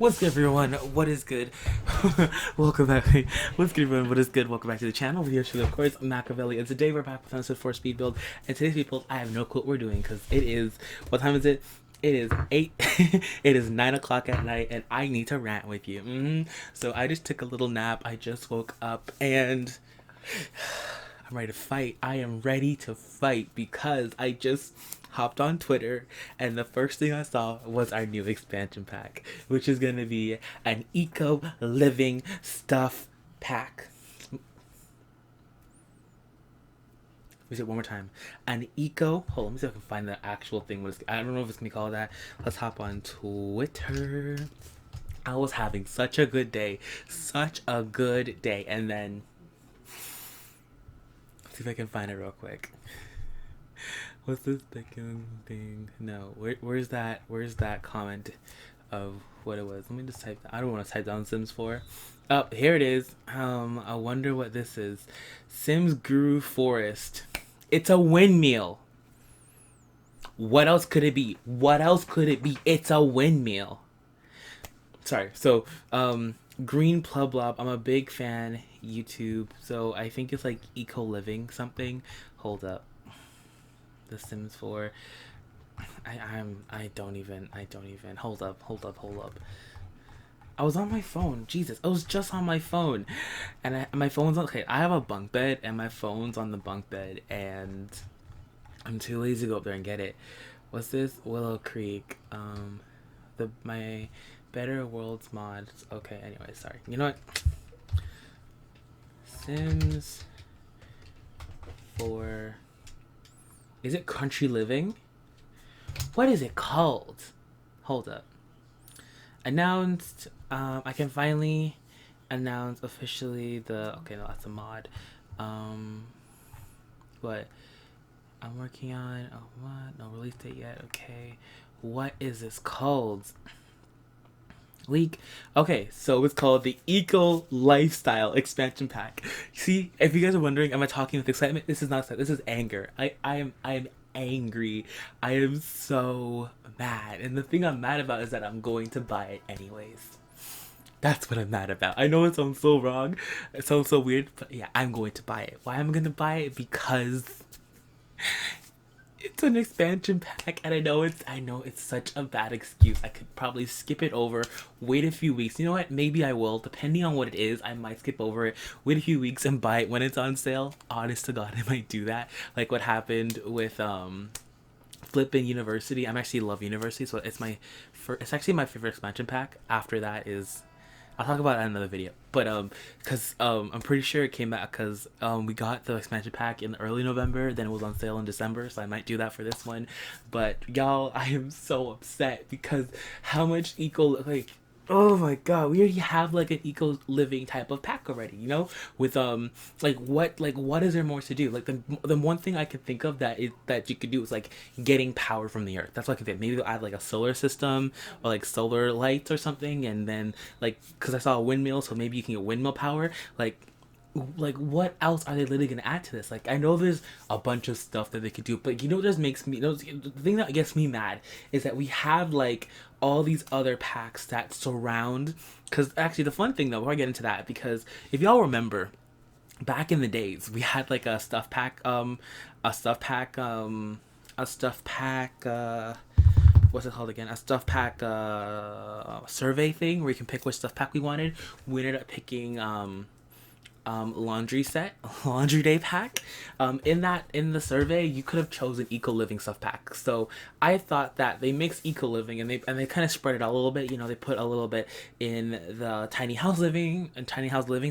What's good, everyone? What is good? Welcome back. What's good, everyone? What is good? Welcome back to the channel. With yours, of course, Machiavelli. And today we're back with another 4 speed build. And today's speed build, I have no clue what we're doing because it is. What time is it? It is 8. It is 9 o'clock at night, and I need to rant with you. So I just took a little nap. I just woke up, and I'm ready to fight. I am ready to fight because I just hopped on Twitter and the first thing I saw was our new expansion pack, which is going to be an eco living stuff pack. We say it one more time. An eco. Hold on, let me see if I can find the actual thing. I don't know if it's going to be called that. Let's hop on Twitter. I was having such a good day. Such a good day. And then, let's see if I can find it real quick. What's this second thing? No, where's that comment of what it was? Let me just type. I don't want to type down Sims 4. Oh, here it is. I wonder what this is. Sims Guru Forest. It's a windmill. What else could it be? What else could it be? It's a windmill. Sorry. So, Green Plub Blob. I'm a big fan. YouTube. So I think it's like eco living something. Hold up. The Sims 4. I don't even hold up. I was on my phone. Jesus, I was just on my phone, and my phone's on. Okay, I have a bunk bed, and my phone's on the bunk bed, and I'm too lazy to go up there and get it. What's this? Willow Creek. My Better Worlds mod. Okay. Anyway, sorry. You know what? Sims 4. Is it Country Living? What is it called? Hold up. Announced. I can finally announce officially the. Okay, no, that's a mod. What? I'm working on. Oh, what? No release date yet. Okay. What is this called? Leak. Okay, so it's called the Eco Lifestyle Expansion Pack. See, if you guys are wondering, am I talking with excitement? This is not excitement. This is anger. I am angry. I am so mad. And the thing I'm mad about is that I'm going to buy it anyways. That's what I'm mad about. I know it sounds so wrong. It sounds so weird, but yeah, I'm going to buy it. Why am I going to buy it? Because it's an expansion pack, and I know it's such a bad excuse. I could probably skip it over, wait a few weeks. You know what? Maybe I will. Depending on what it is, I might skip over it, wait a few weeks, and buy it when it's on sale. Honest to God, I might do that. Like what happened with Flippin' University. I'm actually love University, so it's actually my favorite expansion pack. After that is. I'll talk about it in another video, but because I'm pretty sure it came back because we got the expansion pack in early November, then it was on sale in December, so I might do that for this one. But y'all, I am so upset because how much oh my God, we already have like an eco living type of pack already, you know, with what is there more to do? Like the one thing I can think of that you could do is like getting power from the earth. That's what I can think. Maybe they'll add like a solar system or like solar lights or something, and then like because I saw a windmill, so maybe you can get windmill power. Like what else are they literally gonna add to this? Like I know there's a bunch of stuff that they could do, but you know what just makes me, the thing that gets me mad is that we have like all these other packs that surround. Because actually the fun thing though, before I get into that, because if y'all remember back in the days we had like a stuff pack what's it called again? A stuff pack survey thing where you can pick which stuff pack we wanted. We ended up picking laundry day pack. In the survey you could have chosen eco living stuff pack. So I thought that they mixed eco living and they kind of spread it out a little bit. You know, they put a little bit in the tiny house living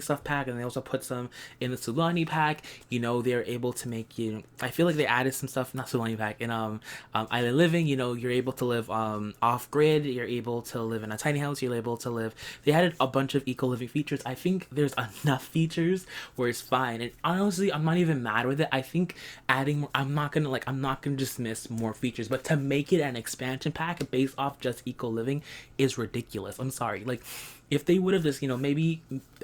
stuff pack, and they also put some in the Sulani pack. You know, they're able to make you. I feel like they added some stuff, not Sulani pack, in island living. You know, you're able to live off grid. You're able to live in a tiny house. You're able to live. They added a bunch of eco living features. I think there's enough features features where it's fine. And honestly, I'm not even mad with it. I think adding more, I'm not gonna dismiss more features, but to make it an expansion pack based off just eco living is ridiculous. I'm sorry. Like, if they would have just, maybe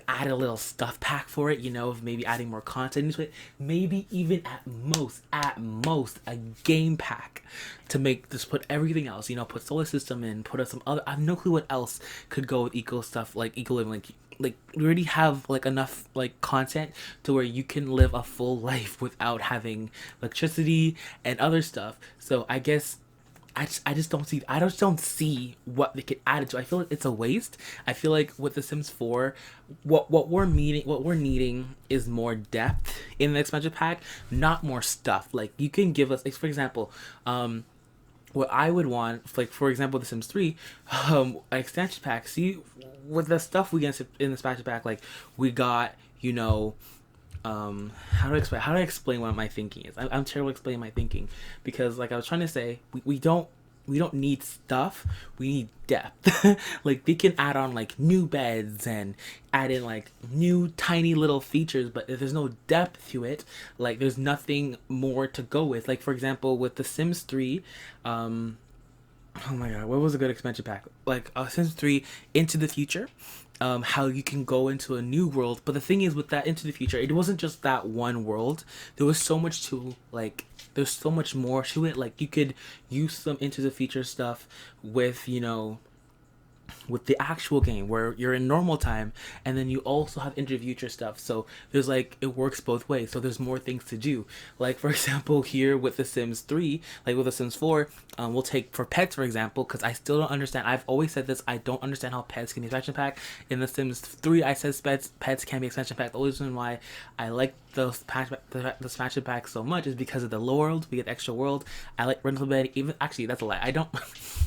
add a little stuff pack for it, of maybe adding more content into it, maybe even at most, a game pack to make just put everything else, put solar system in, put some other, I have no clue what else could go with eco stuff, like eco living, like we already have like enough like content to where you can live a full life without having electricity and other stuff. So I guess I just don't see what they could add it to. I feel like it's a waste. I feel like with The Sims 4, what we're needing is more depth in the expansion pack, not more stuff. Like, you can give us, like, for example, what I would want, like, for example, The Sims 3, expansion pack. See, with the stuff we get in the expansion pack, like, we got, how do I explain what my thinking is? I'm terrible at explaining my thinking, because, like I was trying to say, we don't need stuff, we need depth. Like, they can add on like new beds and add in like new tiny little features, but if there's no depth to it, like, there's nothing more to go with. Like, for example, with The Sims 3, oh my god, what was a good expansion pack? Like, Sims 3 Into the Future, how you can go into a new world. But the thing is, with that Into the Future, it wasn't just that one world. There was so much to, like, there's so much more to it. Like, you could use some Into the Future stuff with, with the actual game where you're in normal time, and then you also have Into the Future stuff. So there's, like, it works both ways. So there's more things to do. Like, for example, here with The Sims 3, like with The Sims 4, we'll take for pets, for example, because I still don't understand. I've always said this. I don't understand how pets can be expansion pack. In The Sims 3, I said pets can be expansion pack. The only reason why I like the expansion pack so much is because of the world. We get extra world. I like rental bed. Even, actually, that's a lie. I don't.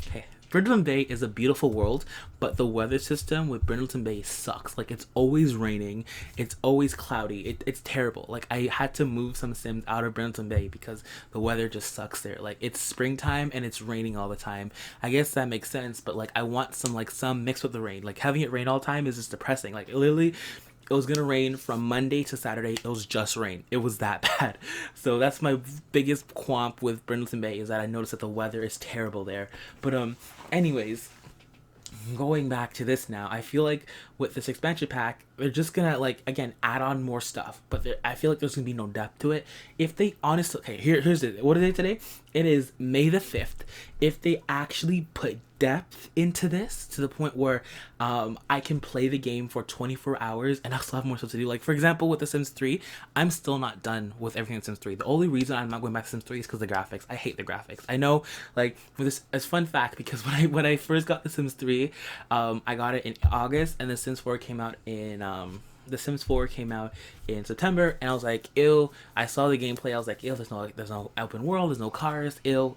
Okay. Brindleton Bay is a beautiful world, but the weather system with Brindleton Bay sucks. Like, it's always raining, it's always cloudy, it's terrible. Like, I had to move some Sims out of Brindleton Bay because the weather just sucks there. Like, it's springtime and it's raining all the time. I guess that makes sense, but, like, I want some mixed with the rain. Like, having it rain all the time is just depressing. Like, literally, it was gonna rain from Monday to Saturday. It was just rain. It was that bad. So that's my biggest qualm with Brindleton Bay, is that I noticed that the weather is terrible there. But anyways, going back to this now, I feel like with this expansion pack, they're just gonna, like, again, add on more stuff, but I feel like there's gonna be no depth to it. If they honestly, okay, here's it. What are they today? It is May the 5th. If they actually put depth into this to the point where I can play the game for 24 hours and I still have more stuff to do. Like, for example, with The Sims 3, I'm still not done with everything in Sims 3. The only reason I'm not going back to Sims 3 is because the graphics. I hate the graphics. I know, like, for this, as fun fact, because when I first got The Sims 3, I got it in August, and The Sims 4 came out in The Sims 4 came out in September, and I was like, ew. I saw the gameplay, I was like, ew, there's no open world, there's no cars, ew.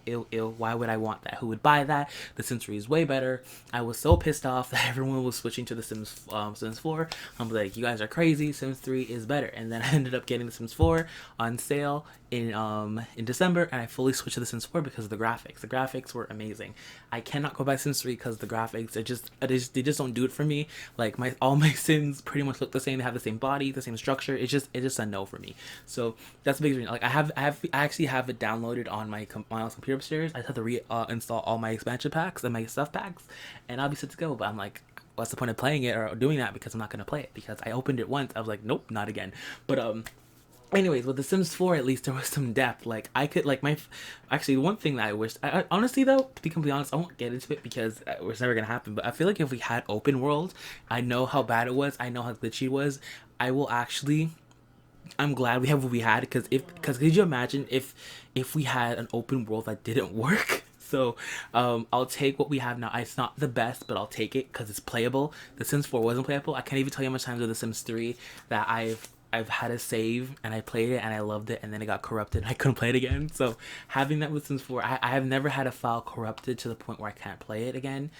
Why would I want that? Who would buy that? The Sims 3 is way better. I was so pissed off that everyone was switching to the Sims 4. I'm like, you guys are crazy. Sims 3 is better. And then I ended up getting the Sims 4 on sale in December, and I fully switched to the Sims 4 because of the graphics. The graphics were amazing. I cannot go back to Sims 3 because the graphics, they just don't do it for me. Like, all my Sims pretty much look the same. They have the same body, the same structure. It's just a no for me. So that's the biggest reason. Like, I actually have it downloaded on my computer upstairs. I just have to install all my expansion packs and my stuff packs, and I'll be set to go. But I'm like, what's the point of playing it or doing that, because I'm not gonna play it, because I opened it once. I was like, nope, not again. But anyways, with The Sims 4, at least there was some depth. Like, I could, like, actually, one thing that I wish, honestly, though, to be completely honest, I won't get into it because it's never gonna happen, but I feel like if we had open world, I know how bad it was, I know how glitchy it was, I'm glad we have what we had, because could you imagine if we had an open world that didn't work? So I'll take what we have now. It's not the best, but I'll take it because it's playable. The Sims 4 wasn't playable. I can't even tell you how much times with The Sims 3 that I've had a save and I played it and I loved it, and then it got corrupted and I couldn't play it again. So having that with Sims 4, I have never had a file corrupted to the point where I can't play it again.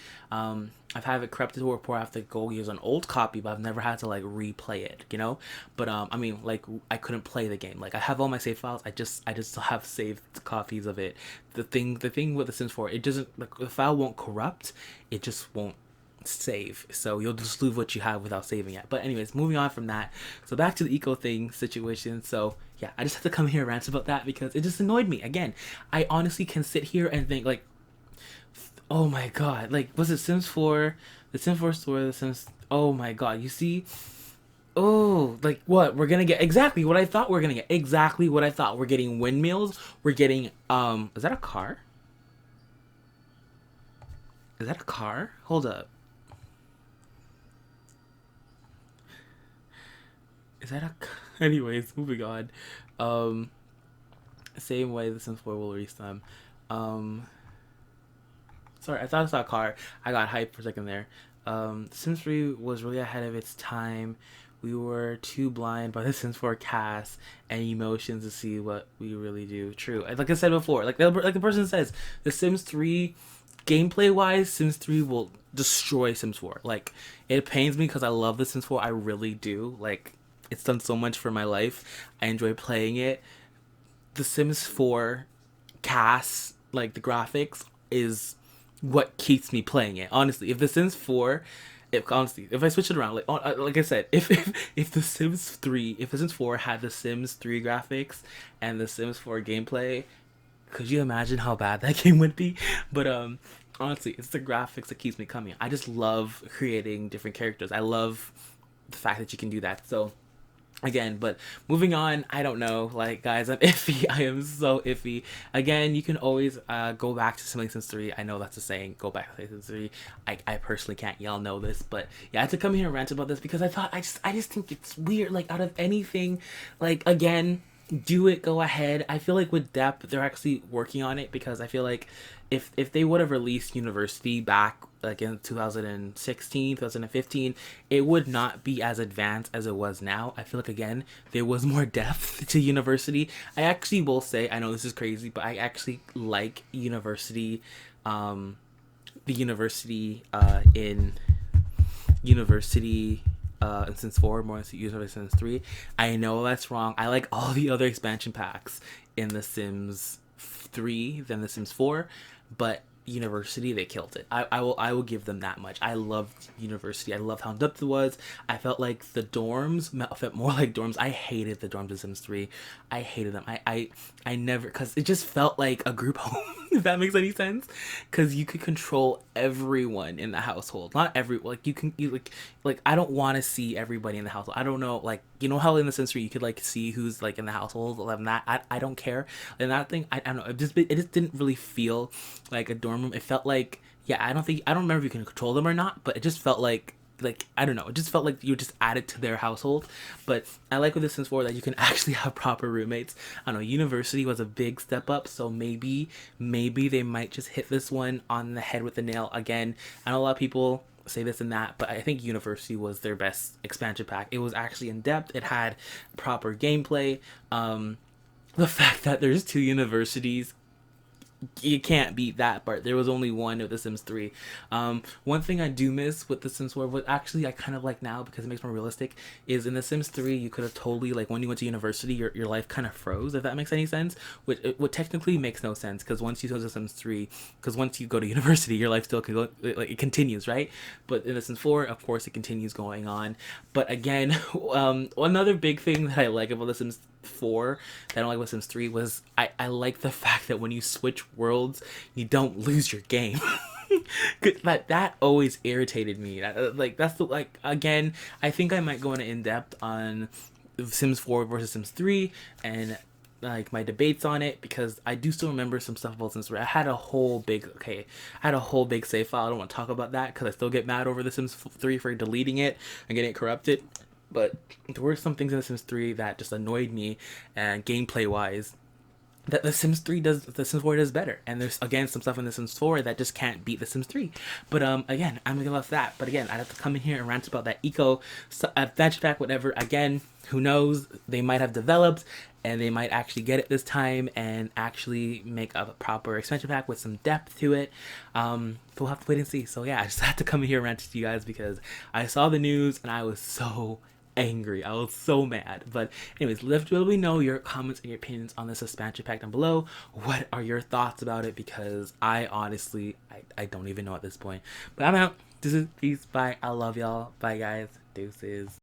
I've had it corrupted to a point where I have to go use an old copy, but I've never had to, like, replay it, But I mean, like, I couldn't play the game. Like, I have all my save files. I just have saved copies of it. The thing with The Sims 4, it doesn't, like, the file won't corrupt. It just won't save, so you'll just lose what you have without saving it. But anyways, moving on from that, so back to the eco thing situation. So yeah, I just have to come here and rant about that because it just annoyed me. Again, I honestly can sit here and think like, oh my god, like, was it Sims 4, the Sims 4 store, the Sims, oh my god, you see, oh, like, what we're gonna get, exactly what I thought we're gonna get, exactly what I thought. We're getting windmills, we're getting is that a car? Is that a car? Hold up. Is that a... Anyways, moving on. Same way the Sims 4 will release them. Sorry, I thought I saw a car. I got hyped for a second there. Sims 3 was really ahead of its time. We were too blind by the Sims 4 cast and emotions to see what we really do. True. Like I said before, like the person says, the Sims 3, gameplay-wise, Sims 3 will destroy Sims 4. Like, it pains me because I love the Sims 4. I really do. Like, it's done so much for my life. I enjoy playing it. The Sims 4 cast, like the graphics, is what keeps me playing it. Honestly, if the Sims 4, if I switch it around, like I said, if the Sims 4 had the Sims 3 graphics and the Sims 4 gameplay, could you imagine how bad that game would be? But honestly, it's the graphics that keeps me coming. I just love creating different characters. I love the fact that you can do that. So again, but moving on, I don't know, like, guys, I'm iffy. I am so iffy. Again, you can always go back to Simulating Sims 3. I know that's a saying, go back to Sims 3. I personally can't, y'all know this, but yeah, I had to come here and rant about this because I thought, I just think it's weird. Like, out of anything, like, again, do it, go ahead. I feel like with depth, they're actually working on it, because I feel like if they would have released University back like in 2016, 2015, it would not be as advanced as it was now. I feel like, again, there was more depth to University. I actually will say, I know this is crazy, but I actually like University, the University in University in Sims 4 more than University Sims 3. I know that's wrong. I like all the other expansion packs in the Sims 3 than the Sims 4, but University, they killed it. I will give them that much. I loved University. I loved how in-depth it was. I felt like the dorms felt more like dorms. I hated the dorms in Sims 3. I hated them. I never, because it just felt like a group home, if that makes any sense, because you could control everyone in the household. Not every, like, like I don't want to see everybody in the household. I don't know, like, you know how in the Sims 3 you could like see who's like in the household and that. I don't care. And that thing, I don't know, it just didn't really feel like a dorm room. It felt like, yeah, I don't remember if you can control them or not, but it just felt like I don't know, it just felt like you just added to their household. But I like with the Sims 4 that you can actually have proper roommates. I don't know, University was a big step up, so maybe they might just hit this one on the head with a nail again. I know a lot of people say this and that, but I think University was their best expansion pack. It was actually in depth. It had proper gameplay. The fact that there's 2 universities, you can't beat that part. There was only one with The Sims 3. One thing I do miss with The Sims 4, what actually I kind of like now because it makes it more realistic, is in The Sims 3 you could have totally, like, when you went to university, your life kind of froze, if that makes any sense, which technically makes no sense, because once you go to Sims 3, because once you go to university, your life still can go, like, it continues, right? But in The Sims 4, of course, it continues going on. But again, another big thing that I like about The Sims 4 that I don't like with Sims 3 was I like the fact that when you switch worlds, you don't lose your game. that always irritated me. That's the, like, again, I think I might go into in-depth on Sims 4 versus Sims 3 and like my debates on it, because I do still remember some stuff about Sims 3. I had a whole big save file. I don't want to talk about that because I still get mad over the Sims 3 for deleting it and getting it corrupted. But there were some things in The Sims 3 that just annoyed me, and gameplay-wise, that The Sims 4 does better. And there's, again, some stuff in The Sims 4 that just can't beat The Sims 3. But again, I'm gonna love that. But again, I'd have to come in here and rant about that eco, adventure pack, whatever. Again, who knows? They might have developed, and they might actually get it this time and actually make a proper expansion pack with some depth to it. We'll have to wait and see. So yeah, I just had to come in here and rant to you guys because I saw the news and I was so angry. I was so mad. But anyways, let me know your comments and your opinions on this expansion pack down below. What are your thoughts about it? Because I honestly, I don't even know at this point. But I'm out. This is peace. Bye. I love y'all. Bye, guys. Deuces.